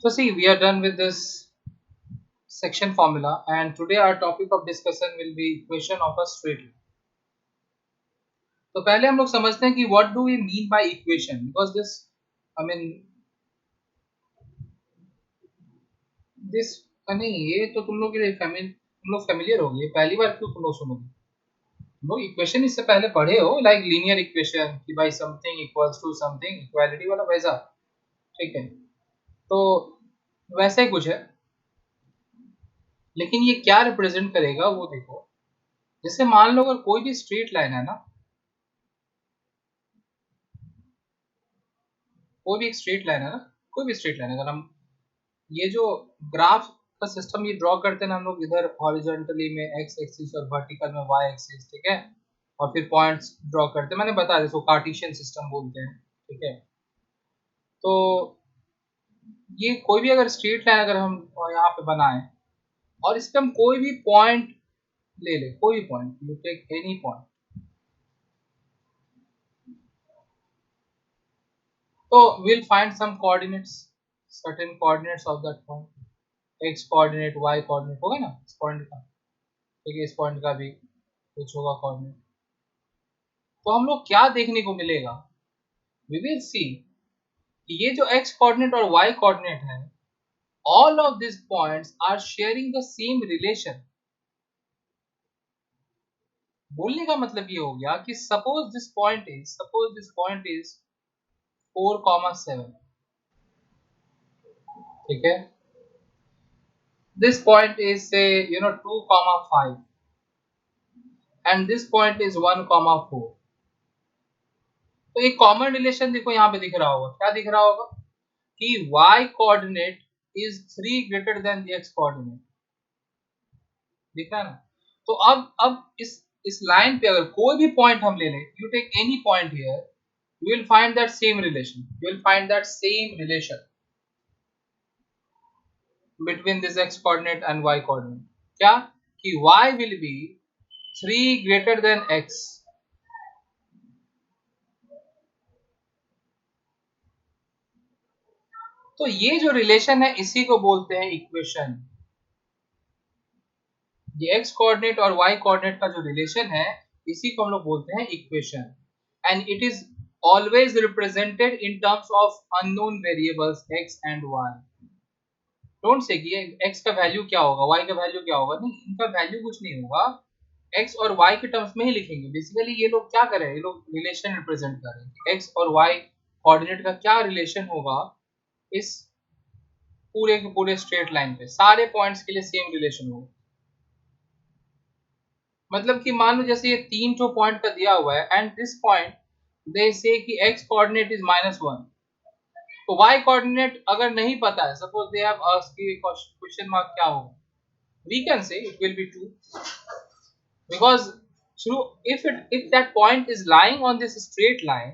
So see, we are done with this section formula, and today our topic of discussion will be equation of a straight line. तो पहले हम लोग समझते हैं कि what do we mean by equation, because I mean this नहीं, ये तो तुम लोग के लिए तुम लोग फेमिलियर हो गए, पहली बार क्यों तुम लोग सुनोगे? तुम लोग इक्वेशन इससे पहले पढ़े हो, लाइक लीनियर इक्वेशन कि भाई something equals to something, equality वाला वैसा, ठीक है? तो वैसा ही कुछ है, लेकिन ये क्या रिप्रेजेंट करेगा वो देखो। जैसे मान लो अगर कोई भी स्ट्रेट लाइन है ना, कोई भी एक स्ट्रेट लाइन है ना, कोई भी स्ट्रेट लाइन, अगर हम ये जो ग्राफ का सिस्टम ये ड्रॉ करते हैं ना हम लोग, इधर हॉरिजॉन्टली में एक्स एक्सिस और वर्टिकल में वाई एक्सिस, ठीक है, और फिर पॉइंट्स ड्रॉ करते हैं, मैंने बताया इसको कार्टेशियन सिस्टम बोलते हैं, ठीक है। तो ये कोई भी अगर स्ट्रेट लाइन अगर हम यहाँ पे बनाएं और इस पे हम कोई भी पॉइंट ले ले, कोई भी point, you take any point, तो we'll find some coordinates, certain coordinates of that point, x coordinate, y coordinate होगा ना इस पॉइंट का, ठीक है, इस पॉइंट का भी कुछ होगा कोऑर्डिनेट। तो हम लोग क्या देखने को मिलेगा, we will see कि ये जो x coordinate और y coordinate है, all of these points are sharing the same relation। बोलने का मतलब ये हो गया कि suppose this point is 4,7, ठीक है, this point is say 2,5 and this point is 1,4। तो एक कॉमन रिलेशन देखो यहाँ पे दिख रहा होगा, क्या दिख रहा होगा कि y coordinate is 3 greater than the x coordinate, दिख रहा है ना। तो अब इस लाइन पे अगर कोई भी पॉइंट हम ले लें, you take any point here, you will find that same relation, between this x coordinate and y coordinate, क्या कि y will be 3 greater than x। तो ये जो रिलेशन है इसी को बोलते हैं इक्वेशन। ये x कोऑर्डिनेट और y कोऑर्डिनेट का जो रिलेशन है इसी को हम लोग बोलते हैं equation, and it is always represented in terms of unknown variables x and y। Don't say कि x का वैल्यू क्या होगा, y का वैल्यू क्या होगा, नहीं, इनका वैल्यू कुछ नहीं होगा, x और y के टर्म्स में ही लिखेंगे। बेसिकली ये लोग क्या कर रहे हैं, ये लोग रिलेशन रिप्रेजेंट कर रहे हैं, x और y कोऑर्डिनेट का क्या रिलेशन होगा इस पूरे के पूरे स्ट्रेट लाइन पे, सारे पॉइंट्स के लिए सेम रिलेशन होगा। मतलब कि मान लो जैसे ये 3 जो पॉइंट का दिया हुआ है, एंड दिस पॉइंट दे से कि x कोऑर्डिनेट इज -1, तो y कोऑर्डिनेट अगर नहीं पता है, सपोज दे हैव आस्क्ड कि क्वेश्चन मार्क क्या होगा, we can say it will be 2, because through if that point is lying on this straight line,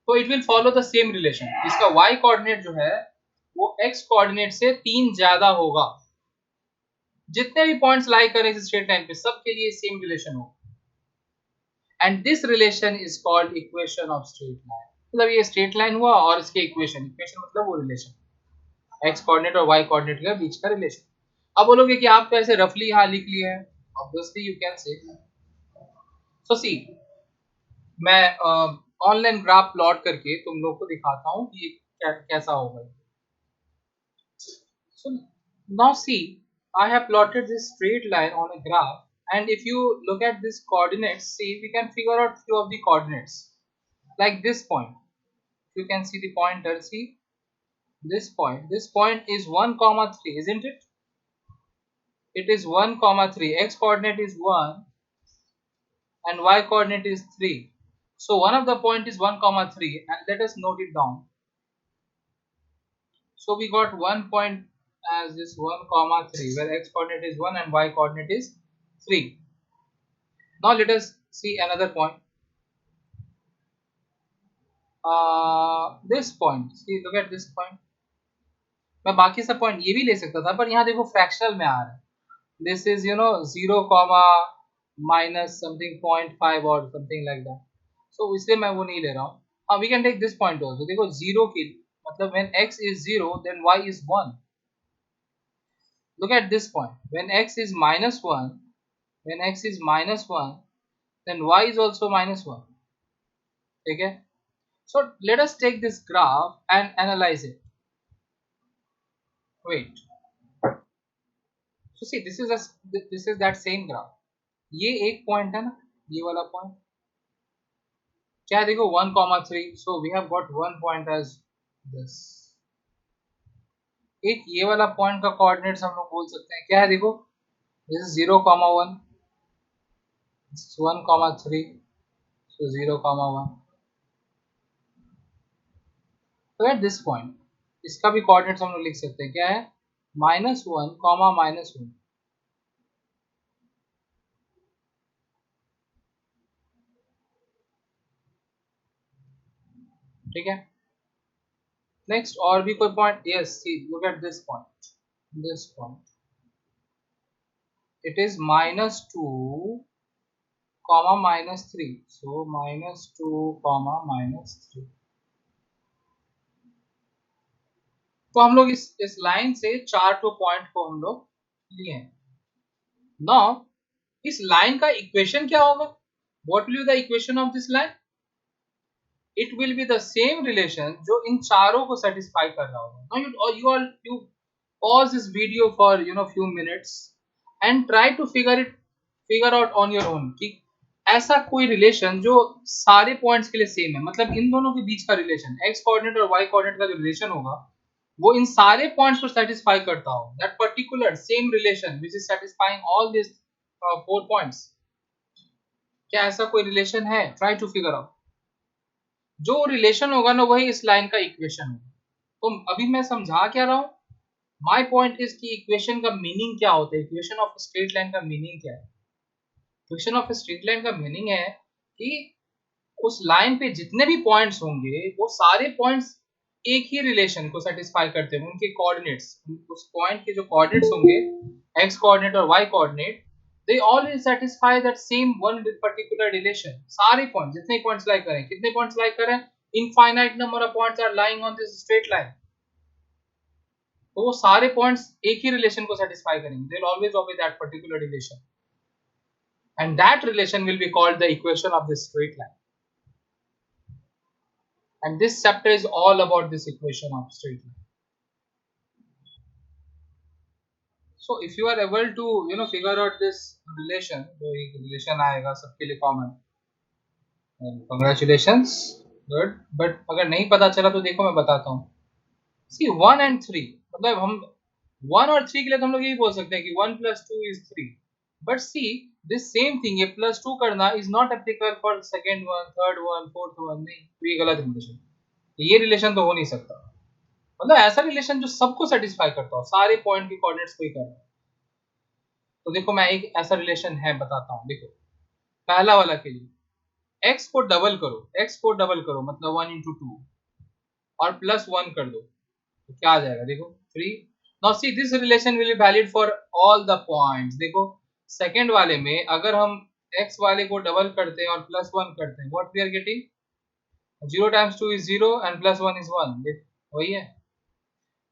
तो it will follow the same relation। इसका y coordinate जो है वो x coordinate से 3 ज्यादा होगा। जितने भी पॉइंट्स लाई करें इस स्ट्रेट लाइन पे सबके लिए सेम रिलेशन हो, and this relation is called equation of straight line. मतलब ये स्ट्रेट लाइन हुआ और इसके इक्वेशन मतलब वो रिलेशन एक्स कोऑर्डिनेट और वाई कोऑर्डिनेट के बीच का रिलेशन। अब बोलोगे कि आप तो ऐसे रफली यहाँ लिख लिए हैं, ऑब्वियसली यू कैन से। सो सी, मैं ऑनलाइन ग्राफ प्लॉट करके तुम लोग को दिखाता हूँ कि कैसा होगा। So now see, I have plotted this straight line on a graph, and if you look at this coordinates, see, we can figure out few of the coordinates, like this point. You can see the pointer, see this point is 1,3, isn't it? It is 1,3, x coordinate is 1 and y coordinate is 3. So one of the point is 1,3, and let us note it down. So we got one point as this 1,3, where x coordinate is 1 and y coordinate is 3. Now let us see another point. This point, see, look at this point. मैं बाकी सब point ये भी ले सकता था, पर यहाँ देखो फ्रैक्शनल में आ रहा है, दिस इज 0, माइनस समथिंग 0.5 और समथिंग लाइक दैट, सो इसलिए मैं वो नहीं ले रहा हूँ। We can take this point also, देखो 0 की मतलब when x is 0 then y is 1. Look at this point. When x is minus 1, when x is minus 1, then y is also minus 1. Okay. So let us take this graph and analyze it. Wait. So see, this is that same graph. ये एक point है ना, ये वाला point क्या है, देखो 1,3. So we have got one point as this. एक ये वाला पॉइंट का कोऑर्डिनेट्स हम लोग बोल सकते हैं क्या है, देखो दिस इज 0,1, 1,3, so 0,1. तो एट दिस पॉइंट इसका भी कोऑर्डिनेट्स हम लोग लिख सकते हैं क्या है, -1, -1. ठीक है. नेक्स्ट और भी कोई point, yes see look at this point, it is -2, -3, so -2, -3. तो हम लोग इस लाइन से 4 पॉइंट को हम लोग लिए हैं. नाउ इस लाइन का इक्वेशन क्या होगा, what will be the equation of this line, it will be the same relation जो इन चारों को satisfy कर रहा होगा. Now you pause this video for few minutes and try to figure out on your own कि ऐसा कोई relation जो सारे पॉइंट्स के लिए सेम है, मतलब इन दोनों के बीच का रिलेशन x कोऑर्डिनेट और y कोऑर्डिनेट का जो रिलेशन होगा वो इन सारे पॉइंट्स को सेटिस्फाई करता हो, that particular same relation which is satisfying all this 4 points. क्या ऐसा कोई रिलेशन है, ट्राई टू फिगर आउट. जो रिलेशन होगा ना वही इस लाइन का इक्वेशन होगा. तो अभी मैं समझा क्या रहा हूं, माय पॉइंट इज कि इक्वेशन का मीनिंग क्या होता है, इक्वेशन ऑफ स्ट्रेट लाइन का मीनिंग क्या है. इक्वेशन ऑफ स्ट्रेट लाइन का मीनिंग है कि उस लाइन पे जितने भी पॉइंट्स होंगे वो सारे पॉइंट्स एक ही रिलेशन को सेटिस्फाई करते हैं, उनके कोऑर्डिनेट्स, उस पॉइंट के जो कोऑर्डिनेट्स होंगे x कोऑर्डिनेट और y coordinate, they all will satisfy that same one particular relation. सारे पॉइंट जितने पॉइंट्स लाई करें, कितने पॉइंट्स लाई करें, infinite number of points are lying on this straight line, तो वो सारे पॉइंट्स एक ही रिलेशन को सेटिस्फाई करेंगे, they will always obey that particular relation and that relation will be called the equation of this straight line. And this chapter is all about this equation of straight line. So if you are able to figure out this relation, जो एक relation आएगा सबके लिए common, congratulations, good. But अगर नहीं पता चला तो देखो मैं बताता हूँ. See 1 and 3, मतलब हम 1 और 3 के लिए तो हम लोग यही बोल सकते हैं कि 1 + 2 is 3. But see this same thing, ये +2 करना is not applicable for second one, third one, fourth one. नहीं, तो ये गलत रिलेशन, ये रिलेशन तो हो नहीं सकता. मतलब ऐसा रिलेशन जो सबको सेटिस्फाई करता हो, सारे पॉइंट के कोऑर्डिनेट्स को ही कर रहा है. तो देखो मैं एक ऐसा रिलेशन है बताता हूँ. देखो पहला वाला के लिए x को डबल करो मतलब 1 × 2 और +1 कर दो तो क्या आ जाएगा, देखो 3. Now see this relation will be valid for all the points. देखो सेकंड वाले में अगर हम x वाले को डबल करते हैं और +1 करते हैं, what we are getting, 0 × 2 is 0 and +1 is 1. वही है.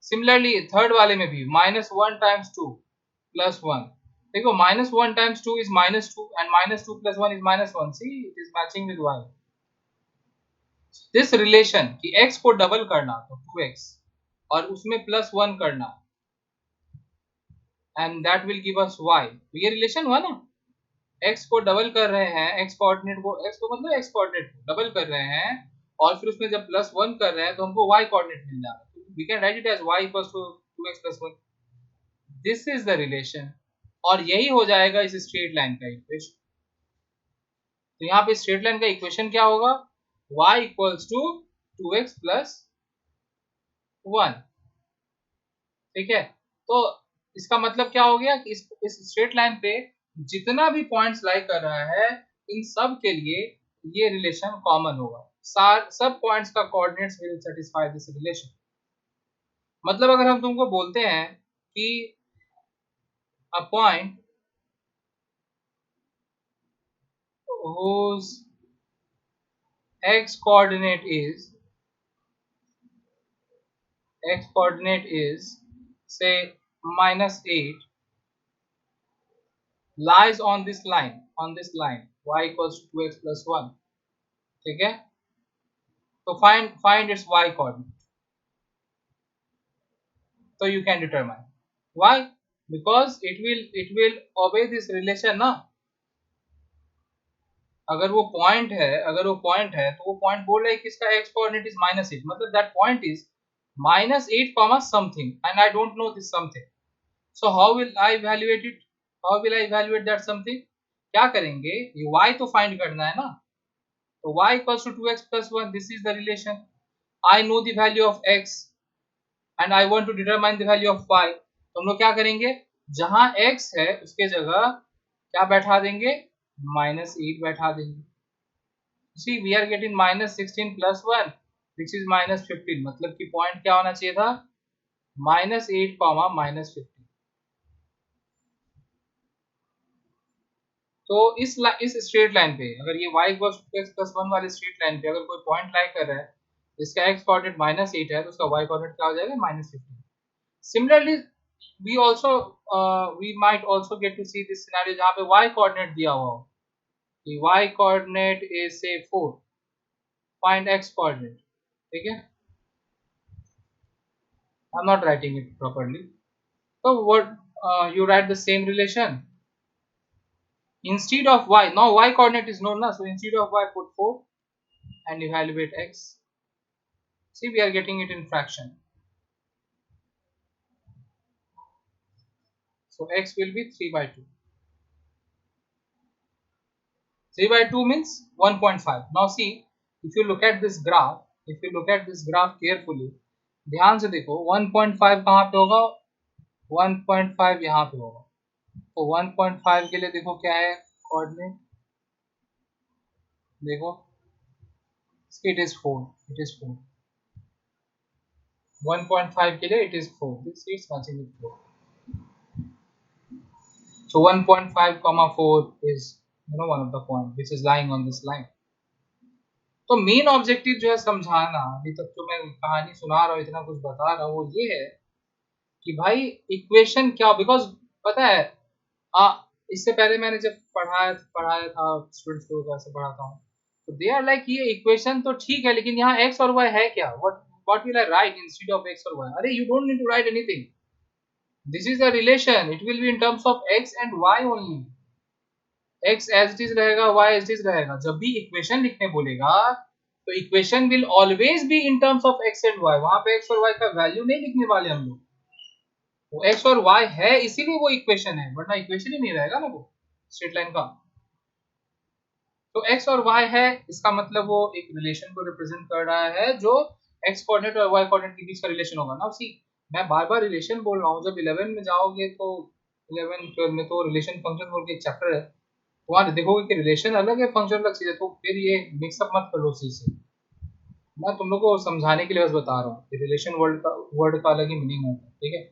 सिमिलरली थर्ड वाले में भी -1 × 2 +1. देखो -1 × 2 is -2 and -2 + 1 is -1. See it is matching with y. This relation कि x को डबल करना तो 2x और उसमें +1 करना and that will give us y. तो ये रिलेशन हुआ ना, x को डबल कर रहे हैं, x कोऑर्डिनेट को, x को मतलब x कोऑर्डिनेट को डबल कर रहे हैं और फिर उसमें जब +1 कर रहे हैं तो हमको y कोऑर्डिनेट मिल जाएगा. We can write it as y = 2x + 1. This is the relation और यही हो जाएगा इस स्ट्रेट लाइन का इक्वेशन. तो यहाँ पे स्ट्रेट लाइन का इक्वेशन क्या होगा, y = 2x + 1. ठीक है. तो इसका मतलब क्या हो गया कि इस स्ट्रेट लाइन पे जितना भी पॉइंट्स लाई कर रहा है इन सब के लिए ये रिलेशन कॉमन होगा. सब पॉइंट्स का coordinates will satisfy this relation. मतलब अगर हम तुमको बोलते हैं कि a point whose x coordinate is x coordinate is say -8 lies on this line y equals to 2x plus 1. ठीक है, तो find its y coordinate. So you can determine why, because it will obey this relation ना. अगर वो point है तो वो point बोल रहा है कि इसका x कोऑर्डिनेट इज -8, मतलब that point is -8 comma something and I don't know this something. So how will I evaluate it, how will I evaluate that something? क्या करेंगे, ये y तो फाइंड करना है ना, तो y equals to 2x plus 1, this is the relation. I know the value of x and I want to determine the value of y. तो हम लोग क्या करेंगे, जहां x है उसके जगह क्या बैठा देंगे, -8 बैठा देंगे. See, we are getting -16 plus 1 which is -15, मतलब कि पॉइंट क्या होना चाहिए था, -8 कॉमा -15. तो इस स्ट्रेट लाइन पे अगर ये y equals to x plus 1 वाले स्ट्रेट लाइन पे अगर कोई पॉइंट लाई कर रहा है जिसका x कोऑर्डिनेट -8 है तो उसका y कोऑर्डिनेट क्या हो जाएगा, -15. Similarly we also we might also get to see this scenario जहाँ पे y कोऑर्डिनेट दिया हुआ हो कि y coordinate is say 4, find x coordinate. ठीक है, I'm not writing it properly. So what you write the same relation instead of y. Now y coordinate is known, na? So instead of y put 4 and evaluate x. See, we are getting it in fraction. So x will be 3 by 2. 3 by 2 means 1.5. Now see, if you look at this graph carefully, ध्यान से देखो 1.5 कहाँ पे होगा, 1.5 यहाँ पे होगा. तो 1.5 के लिए देखो क्या है कोऑर्डिनेट, देखो it is 4. 1.5 के लिए it is 4. This is matching with 4. So 1.5 comma 4 is one of the point which is lying on this line. तो मेन ऑब्जेक्टिव जो है समझाना, अभी तक तो मैं कहानी सुना रहा हूँ, इतना कुछ बता रहा हूँ, वो ये है कि भाई इक्वेशन क्या, बिकॉज पता है इससे पहले मैंने जब पढ़ाया था स्टूडेंट्स को, कैसे पढ़ाता हूँ, तो दे आर लाइक ये इक्वेशन तो ठीक है लेकिन यहाँ x और y है क्या, what will I write instead of x और y? अरे you don't need to write anything. This is a relation. It will be in terms of x and y only. x as it is रहेगा, y as it is रहेगा. जब भी equation लिखने बोलेगा तो equation will always be in terms of x and y. वहां पे x और y का वैल्यू नहीं लिखने वाले हम लोग. वो x और y है इसीलिए वो इक्वेशन है, वरना इक्वेशन ही नहीं रहेगा ना वो स्ट्रेट लाइन का. तो x और y है, इसका मतलब वो एक रिलेशन को रिप्रेजेंट कर रहा है जो x कोऑर्डिनेट और y कोऑर्डिनेट के बीच का रिलेशन होगा ना. सी, मैं बार बार रिलेशन बोल रहा हूँ, जब 11 में जाओगे तो 11 12 में तो रिलेशन फंक्शन बोल के एक चैप्टर है, वहाँ देखोगे कि रिलेशन अलग है फंक्शन अलग चीज है, तो फिर ये मिक्सअप मत करो उसी से. मैं तुम लोग को समझाने के लिए बस बता रहा हूँ कि रिलेशन वर्ड का अलग ही मीनिंग होता है. ठीक है,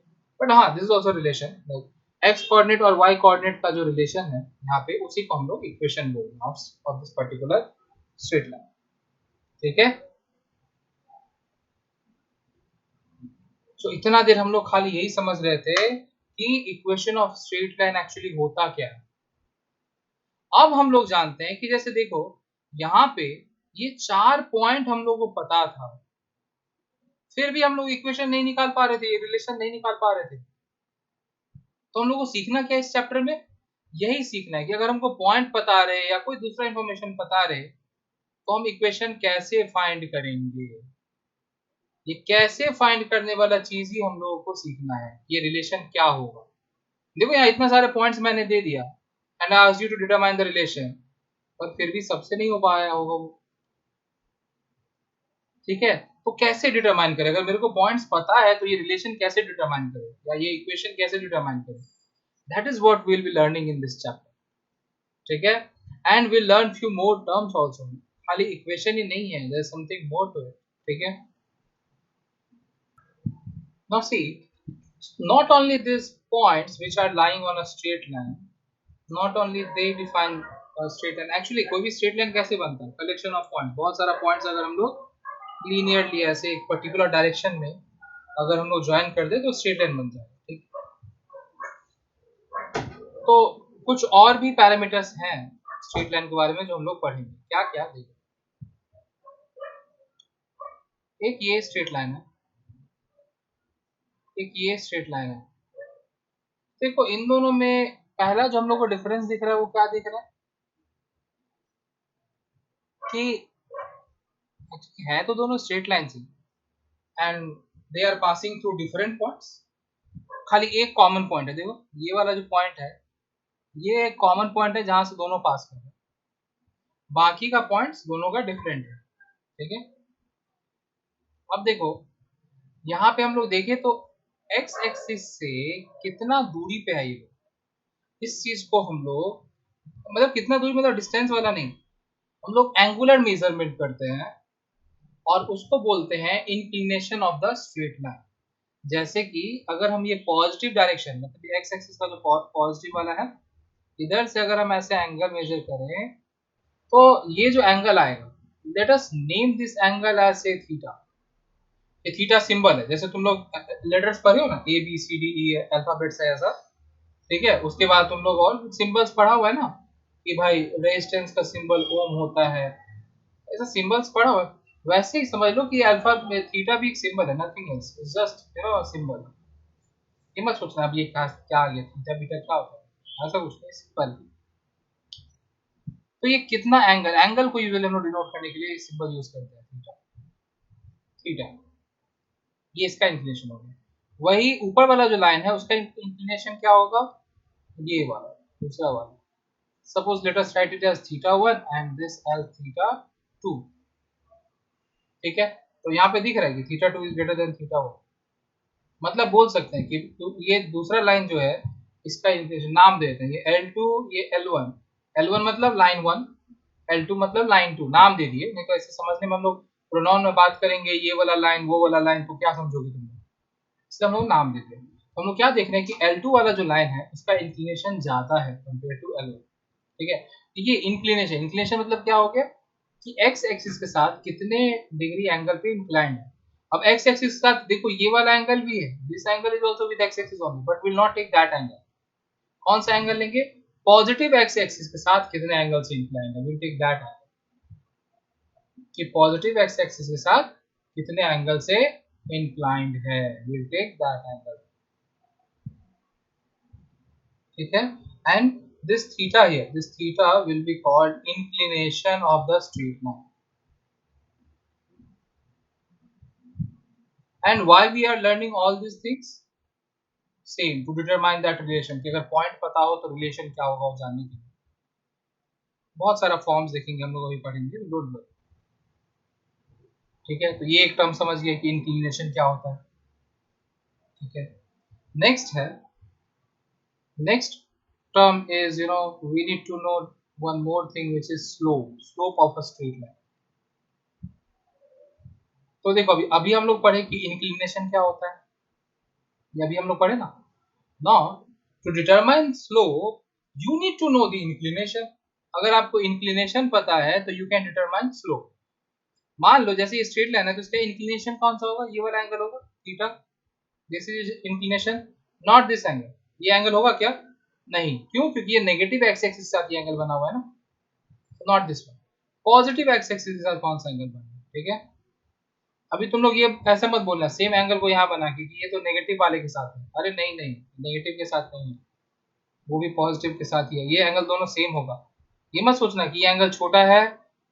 बट हाँ this is also relation, like x coordinate और वाई कोऑर्डिनेट का जो रिलेशन है यहाँ पे, उसी को हम लोग इक्वेशन बोल रहे हैं of this particular straight line. ठीक है, तो इतना देर हम लोग खाली यही समझ रहे थे कि equation of straight line actually होता क्या है. अब हम लोग जानते हैं कि जैसे देखो यहाँ पे ये 4 पॉइंट हम लोग को पता था, फिर भी हम लोग इक्वेशन नहीं निकाल पा रहे थे, ये रिलेशन नहीं निकाल पा रहे थे. तो हम लोग को सीखना क्या है इस चैप्टर में, यही सीखना है कि अगर हमको पॉइंट पता रहे या कोई दूसरा इंफॉर्मेशन पता रहे तो हम इक्वेशन कैसे फाइंड करेंगे. ये कैसे फाइंड करने वाला चीज ही हम लोगों को सीखना है, ये रिलेशन क्या होगा. देखो यहाँ इतना सारे पॉइंट्स मैंने दे दिया and I asked you to determine the relation, पर फिर भी सबसे नहीं हो पाया होगा वो. ठीक है, तो कैसे डिटरमाइन करें, अगर मेरे को पॉइंट्स पता है तो ये रिलेशन कैसे डिटरमाइन करें या ये इक्वेशन कैसे डिटरमाइन करें, that is what we will be learning in this chapter. ठीक है, and we learn few more terms also, खाली इक्वेशन ही नहीं है, there is something more to it. ठीक है, now see, not only these points which are lying on a straight line, not only they define a straight line. actually कोई भी straight line कैसे बनता है, कलेक्शन ऑफ पॉइंट, बहुत सारा points अगर हम लोग लीनियरली ऐसे एक पर्टिकुलर डायरेक्शन में अगर हम लोग ज्वाइन कर दे तो स्ट्रेट लाइन बन जाए। ठीक, तो कुछ और भी पैरामीटर्स हैं स्ट्रेट लाइन के बारे में जो हम लोग पढ़ेंगे। क्या क्या देखो, एक ये स्ट्रेट लाइन है, एक ये स्ट्रेट लाइन है। देखो इन दोनों में पहला जो हम लोग को डिफरेंस दिख रहा है वो क्या दिख रहा है कि है तो दोनों स्ट्रेट लाइन ही and they are passing through different points. खाली एक कॉमन पॉइंट है, देखो ये वाला जो पॉइंट है ये एक कॉमन पॉइंट है जहां से दोनों पास कर रहे हैं, बाकी का पॉइंट्स दोनों का डिफरेंट है। ठीक है, अब देखो यहाँ पे हम लोग देखें तो एक्स एक्सिस से कितना दूरी पे है ये लोग, इस चीज को हम लोग मतलब कितना दूरी मतलब डिस्टेंस वाला नहीं, हम लोग एंगुलर मेजरमेंट करते हैं और उसको बोलते हैं inclination of the straight line. जैसे कि अगर हम ये पॉजिटिव डायरेक्शन मतलब एक्स एक्सिस का जो पॉजिटिव वाला है, इधर से अगर हम ऐसे एंगल मेजर करें तो ये जो एंगल आएगा, let us name this angle as से थीटा। ये थीटा सिंबल है, जैसे तुम लोग लेटर्स पढ़े हो ना, A B C D E alphabets है ऐसा। ठीक है, उसके बाद तुम लोग और सिंबल्स पढ़ा हुआ है ना कि भाई रेजिस्टेंस का सिंबल ओम होता है, ऐसा सिंबल्स पढ़ा हुआ है। वैसे ही समझ लो कि अल्फा में थीटा भी एक सिंबल है, nothing else, it's just symbol. ये मत सोचना अब ये क्या आ गया, थीटा बीटा क्या होता है, ऐसा कुछ नहीं, सिंपल। तो ये कितना एंगल, एंगल को यूजुअली हम लोग डिनोट करने के लिए सिंबल यूज करते हैं थीटा। थीटा ये इसका इंक्लिनेशन हो गया। वही ऊपर वाला जो लाइन है उसका इंक्लिनेशन क्या होगा, ये वाला दूसरा वाला। Suppose let us write it as theta 1 and this as theta 2। ठीक है, तो यहाँ पे दिख रहा है कि theta 2 is greater than theta 1। मतलब बोल सकते हैं कि ये दूसरा लाइन जो है इसका इंक्लिनेशन नाम देते हैं, ये L2 ये L1। L1 मतलब लाइन 1, L2 मतलब लाइन 2, नाम दे दिए, नहीं तो ऐसे समझने में हम लोग प्रोनाउन में बात करेंगे ये वाला लाइन वो वाला लाइन तो क्या समझोगे तुम लोग, इसलिए हम लोग नाम देते हैं। तो हम लोग क्या देख रहे हैं कि L2 वाला जो लाइन है उसका इंक्लिनेशन ज्यादा है कंपेयर टू L1। ठीक है, ये इंक्लिनेशन, इंक्लिनेशन मतलब क्या हो गया कि एक्स एक्सिस के साथ कितने डिग्री एंगल पे इंक्लाइंड है। अब एक्स एक्सिस के साथ देखो ये वाला एंगल भी है, this angle is also with X axis only but will not take that angle. कौन सा एंगल लेंगे, पॉजिटिव एक्स एक्सिस के साथ कितने एंगल से इंक्लाइंड है, विल टेक दैट एंगल, कि पॉजिटिव एक्स एक्सिस के साथ कितने एंगल से इंक्लाइंड है, विल टेक दैट एंगल। ठीक है, and this theta here, this theta will be called inclination of the straight line. And why we are learning all these things, same to determine that relation, कि अगर point पता हो तो relation क्या होगा वो जानने के लिए। बहुत सारा फॉर्म्स देखेंगे हम लोग, अभी पढ़ेंगे, डोंट वरी। ठीक है, तो ये एक टर्म समझ गया कि इंक्लिनेशन क्या होता है। ठीक है, नेक्स्ट है, next term is we need to know one more thing which is slope of a straight line। तो देखो अभी अभी हम लोग पढ़े कि इंक्लिनेशन क्या होता है, ये अभी हम लोग पढ़े ना। Now to determine slope you need to know the inclination. अगर आपको इंक्लिनेशन पता है तो यू कैन डिटरमाइन स्लोप। मान लो जैसे ये स्ट्रेट लाइन है तो इसका इंक्लिनेशन कौन सा होगा, ये वाला एंगल होगा theta, this is inclination, not this angle. ये एंगल होगा क्या, नहीं, क्यों, क्योंकि ये नेगेटिव एक्स एक्सिस के साथ ये एंगल बना हुआ है ना, not this one. Positive x axis के साथ कौन सा एंगल बना है। ठीक है, अभी तुम लोग ये ऐसा मत बोलना सेम एंगल को यहाँ बना के कि ये तो नेगेटिव वाले के साथ है, अरे नहीं नहीं, नेगेटिव के साथ नहीं है, वो भी पॉजिटिव के साथ ही है, ये एंगल दोनों सेम होगा। ये मत सोचना कि ये एंगल छोटा है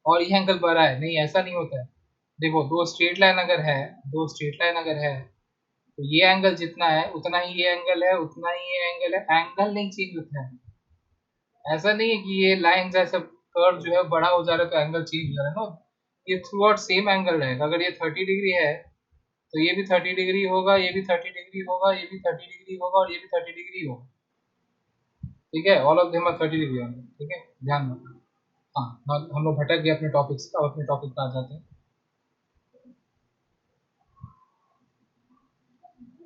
और ये एंगल बड़ा है, नहीं ऐसा नहीं होता है। देखो दो स्ट्रेट लाइन अगर है, दो स्ट्रेट लाइन अगर है तो ये एंगल जितना है उतना ही ये एंगल है, उतना ही ये एंगल है, एंगल नहीं चेंज होता है। ऐसा नहीं है कि ये लाइन ऐसा कर्व जो है बड़ा हो जा रहा है तो एंगल चेंज हो जा रहा है ना, ये थ्रू आउट सेम एंगल रहेगा। अगर ये 30 डिग्री है तो ये भी 30 डिग्री होगा, ये भी 30 डिग्री होगा, ये भी 30 डिग्री होगा और ये भी 30 डिग्री होगा। ठीक है, all of them are 30 degree होंगे। ठीक है, ध्यान रखना। हाँ, हम लोग भटक गए अपने टॉपिक से, अब अपने टॉपिक पे आ जाते हैं।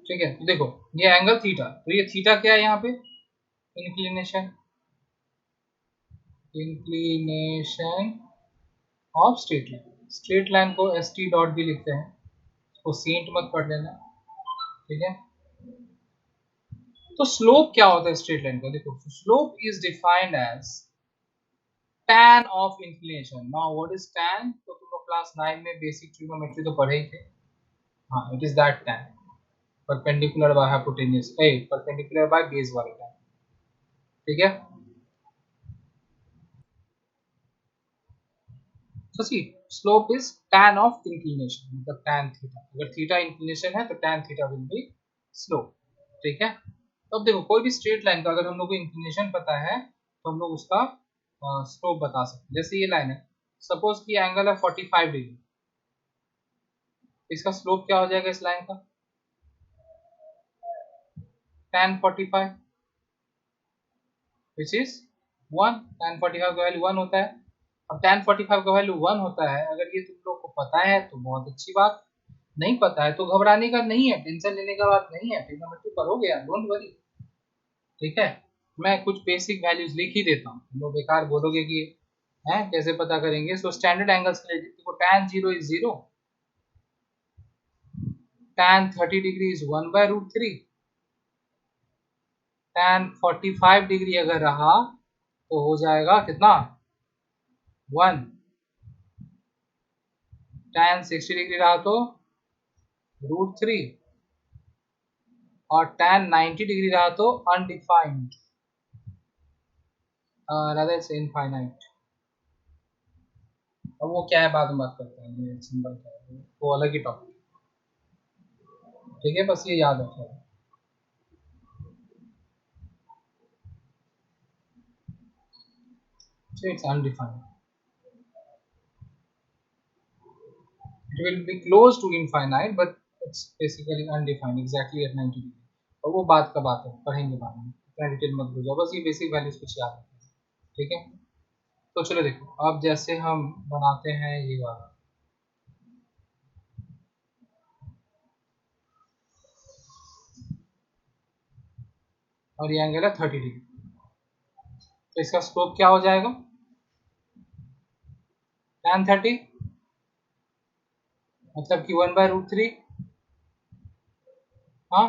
ठीक है, तो देखो ये एंगल थीटा, तो ये थीटा क्या है यहाँ पे, inclination, inclination of straight line. Straight line को एस टी डॉट भी लिखते हैं, उसको सेंट मत पढ़ लेना, ठीक है। तो स्लोप क्या होता है स्ट्रेट लाइन का? देखो, slope is defined as tan of inclination. Now what is tan? तो तुम लोग क्लास 9 में बेसिक ट्रिग्नोमेट्री तो पढ़े ही थे। हाँ, it is that tan perpendicular by hypotenuse, perpendicular by base वाले tan। ठीक है। तो see slope is tan of inclination, मतलब tan थीटा। अगर थीटा इंक्लिनेशन है तो tan theta will be slope. ठीक है। तो अब देखो, कोई भी स्ट्रेट लाइन का अगर हम लोग को इंक्लिनेशन पता है तो हम लोग उसका स्लोप बता सकते हैं। जैसे ये लाइन है, सपोज कि एंगल है 45 डिग्री, इसका स्लोप क्या हो जाएगा इस लाइन का? tan 45 which is 1। tan 45 का वैल्यू 1 होता है। अब tan 45 का वैल्यू 1 होता है, अगर ये तुम लोग को पता है तो बहुत अच्छी बात, नहीं पता है तो घबराने का नहीं है, टेंशन लेने का बात नहीं है, ट्रिग्नोमेट्री पढ़ोगे यार, डोंट वरी। ठीक है। मैं कुछ बेसिक वैल्यूज लिख ही देता हूँ, तुम लोग बेकार बोलोगे कि है कैसे पता करेंगे। सो स्टैंडर्ड एंगल्स के लिए देखो, tan 0 is 0, tan 30 degree is 1/√3, tan 45 degree अगर रहा तो हो जाएगा कितना? 1। tan 60 डिग्री रहा तो √3, और tan 90 डिग्री रहा तो अनडिफाइंड, रादर से इनफाइनाइट। अब वो क्या है बाद में बात करते हैं, ये सिंबल क्या है वो अलग ही टॉपिक। ठीक है, बस ये याद रखो। So it's undefined. It will be close to infinite, but it's basically undefined, exactly at 90 degree. और वो बात का बात है, पढ़ेंगे बाद में, इतना डिटेल मत बुझाओ, बस ये बेसिक वैल्यूज कुछ याद रखें। ठीक है। तो चलो देखो, अब जैसे हम बनाते हैं ये वाला, और ये एंगल है 30 डिग्री, तो इसका स्लोप क्या हो जाएगा? tan 30, मतलब कि 1/√3। हाँ,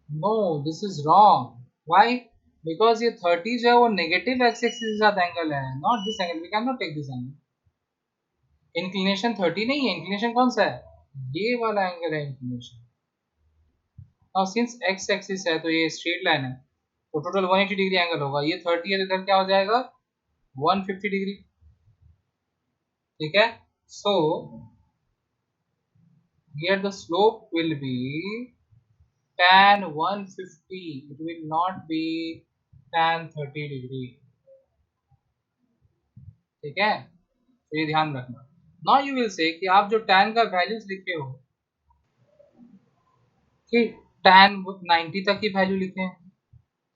no this is wrong. Why? Because ये 30 जो है वो नेगेटिव एक्स एक्सिस के साथ एंगल है, not this angle, we can not take this angle. Inclination 30 नहीं है, इंक्लिनेशन कौन सा है? ये वाला एंगल है इंक्लिनेशन। और सिंस एक्स एक्सिस है तो ये स्ट्रेट लाइन है, तो टोटल 180 डिग्री एंगल होगा। ये 30 है तो इधर क्या हो जाएगा? 150 डिग्री। ठीक है। So here the slope will be tan 150, it will not be tan 30 degree. ठीक है, तो ये ध्यान रखना। नाउ यू विल से कि आप जो tan का वैल्यूज लिखे हो कि tan 90 तक की वैल्यू लिखे हैं,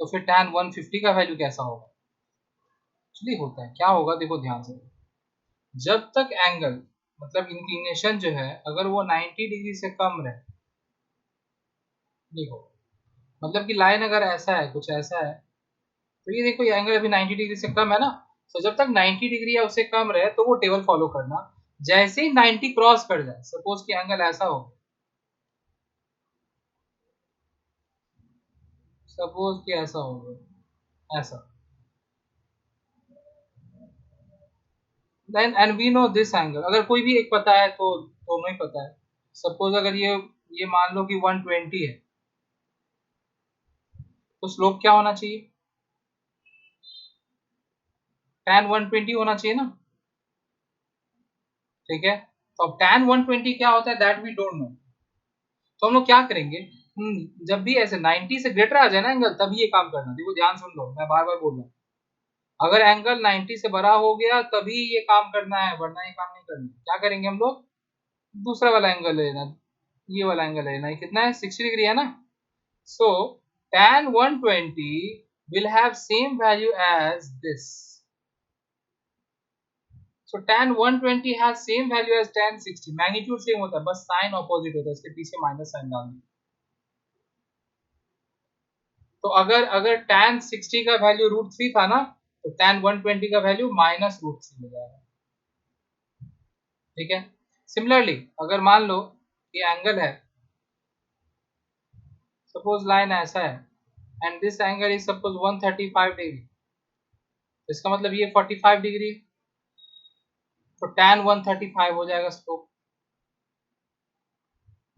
तो फिर tan 150 का वैल्यू कैसा होगा? एक्चुअली होता है क्या होगा, देखो ध्यान से, जब तक एंगल मतलब इंक्लिनेशन जो है अगर वो 90 डिग्री से कम रहे, देखो मतलब कि लाइन अगर ऐसा है, कुछ ऐसा है, तो ये देखो ये एंगल अभी 90 डिग्री से कम है ना, तो जब तक 90 डिग्री या उससे कम रहे तो वो टेबल फॉलो करना। जैसे ही 90 क्रॉस कर जाए, सपोज कि एंगल ऐसा हो, सपोज कि ऐसा हो, ऐसा, then and we know this angle, अगर कोई भी एक पता है तो दोनों ही पता है। सपोज अगर ये मान लो कि 120 है, तो स्लोप क्या होना चाहिए? tan 120 होना चाहिए ना। ठीक है। तो अब tan 120 क्या होता है दैट वी डोंट नो, तो हम लोग क्या करेंगे, जब भी ऐसे 90 से ग्रेटर आ जाए ना एंगल, तभी ये काम करना। देखो ध्यान सुन लो, मैं बार बार बोल रहा हूँ, अगर एंगल 90 से बड़ा हो गया तभी ये काम करना है, वरना ये काम नहीं करना। क्या करेंगे हम लोग? दूसरा वाला एंगल लेना, ये वाला एंगल लेना। ये कितना है? 60 डिग्री है ना। सो tan 120 will have same value as this. So tan 120 has same value as tan 60, magnitude same होता है, बस साइन ऑपोजिट होता है, इसके पीछे माइनस साइन डाल दो। तो अगर अगर tan 60 का वैल्यू √3 था ना, तो tan 120 का वैल्यू -√3 हो जाएगा। ठीक है। सिमिलरली अगर मान लो ये एंगल है, सपोज लाइन ऐसा है and this angle is suppose 135 degree, इसका मतलब ये 45 डिग्री, तो tan 135 हो जाएगा स्लोप,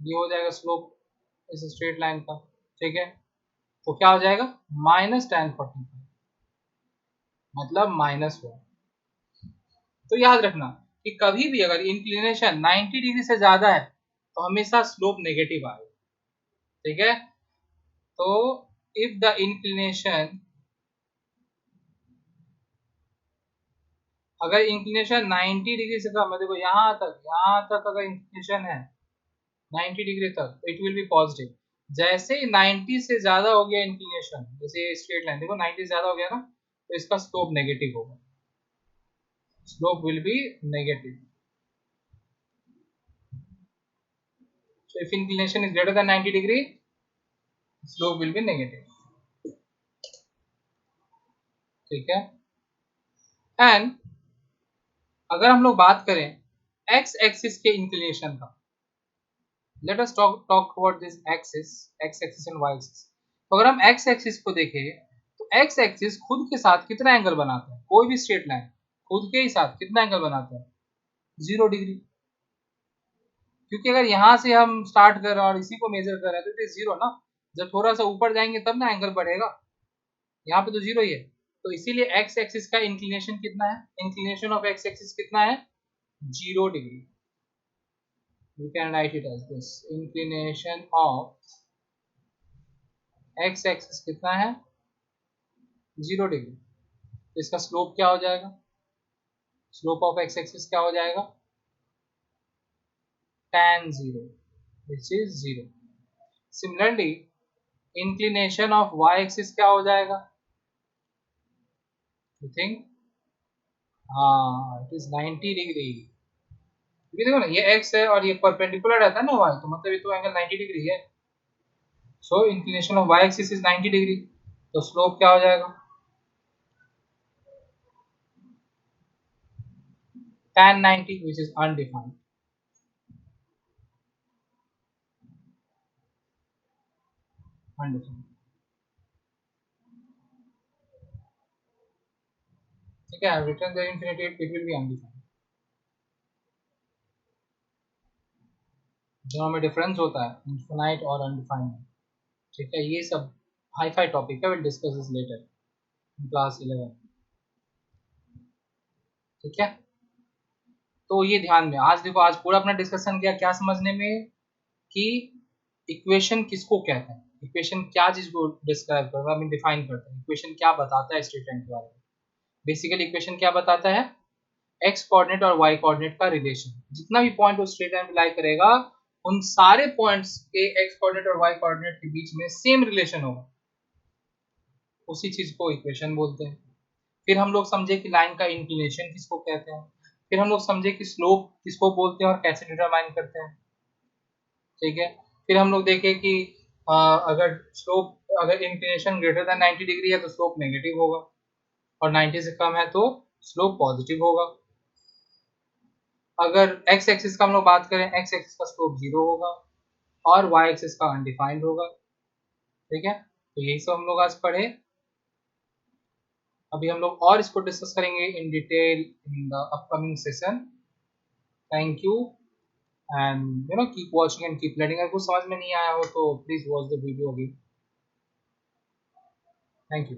ये हो जाएगा स्लोप इस स्ट्रेट लाइन का, ठीक है। तो क्या हो जाएगा माइनस tan 45, मतलब -1। तो याद रखना कि कभी भी अगर इंक्लिनेशन 90 डिग्री से ज्यादा है तो हमेशा स्लोप नेगेटिव आएगा, ठीक है। तो इफ द इंक्लिनेशन, अगर इंक्लिनेशन 90 डिग्री से कम है, देखो यहाँ तक अगर इंक्लिनेशन है 90 डिग्री तक, तो इट विल बी पॉजिटिव। जैसे ही 90 से ज्यादा हो गया इंक्लिनेशन, जैसे स्ट्रेट लाइन देखो 90 से ज्यादा हो गया ना, तो इसका स्लोप नेगेटिव होगा, slope will be negative. So if inclination is greater than 90 degree, slope will be negative, ठीक है। एंड अगर हम लोग बात करें x एक्सिस के इंक्लिनेशन का, let us talk about this axis, x axis and y axis. तो अगर हम x एक्सिस को देखें तो x एक्सिस खुद के साथ कितना एंगल बनाता है, कोई भी स्ट्रेट लाइन खुद के ही साथ कितना एंगल बनाता है, 0 डिग्री। क्योंकि अगर यहाँ से हम स्टार्ट कर रहे हैं और इसी को मेजर कर रहे हैं तो इट इज 0 ना, जब थोड़ा सा ऊपर जाएंगे तब ना एंगल बढ़ेगा, यहाँ पे तो 0 ही है। तो इसीलिए x एक्सिस का इंक्लिनेशन कितना है, इंक्लिनेशन ऑफ x एक्सिस कितना है, 0 degree. You can write it as this, inclination of x axis कितना है, 0 डिग्री। तो इसका स्लोप क्या हो जाएगा, स्लोप ऑफ x एक्सिस क्या हो जाएगा, tan 0 which is 0। Similarly inclination of y axis क्या हो जाएगा, you think, हाँ इट इज 90 डिग्री। ये देखो ना, ये x है और ये परपेंडिकुलर रहता है ना y, तो मतलब ये तो एंगल 90 डिग्री है। So inclination of y axis is 90 degree, तो स्लोप क्या हो जाएगा, tan 90 which is undefined। undefined, ठीक है। Return the infinity, it will B undefined। दोनों में डिफरेंस होता है इनफिनाइट और अनडिफाइंड, ठीक है। ये सब हाई फाई टॉपिक है, will discuss this later in class 11, ठीक है। तो ये ध्यान में, आज देखो आज पूरा अपना डिस्कशन किया क्या समझने में, कि इक्वेशन किसको कहते हैं, इक्वेशन क्या चीज को डिस्क्राइब करता है, डिफाइन करता है, इक्वेशन क्या बताता है स्ट्रेट लाइन के बारे में। बेसिकली इक्वेशन क्या बताता है, एक्स कोऑर्डिनेट और वाई कोऑर्डिनेट का रिलेशन, जितना भी पॉइंट उस स्ट्रेट लाइन पे लाई करेगा उन सारे पॉइंट्स के एक्स कोऑर्डिनेट और वाई कोऑर्डिनेट के बीच में सेम रिलेशन होगा, उसी चीज को इक्वेशन बोलते हैं। फिर हम लोग समझे कि लाइन का इंक्लिनेशन किसको कहते हैं, फिर हम लोग समझे कि स्लोप किसको बोलते हैं और कैसे डिटरमाइन करते हैं, ठीक है। फिर हम लोग देखे कि अगर स्लोप, अगर इंक्लिनेशन ग्रेटर देन 90 डिग्री है तो स्लोप नेगेटिव होगा, और 90 से कम है तो स्लोप पॉजिटिव होगा। अगर x एक्सिस का हम लोग बात करें, x एक्सिस का स्लोप 0 होगा और y एक्सिस का अनडिफाइंड होगा, ठीक है। तो यही सब हम लोग आज पढ़े। अभी हम लोग और इसको डिस्कस करेंगे in detail in the upcoming session. Thank you and keep watching and keep learning. अगर कुछ समझ में नहीं आया हो तो please watch the video again. Thank you.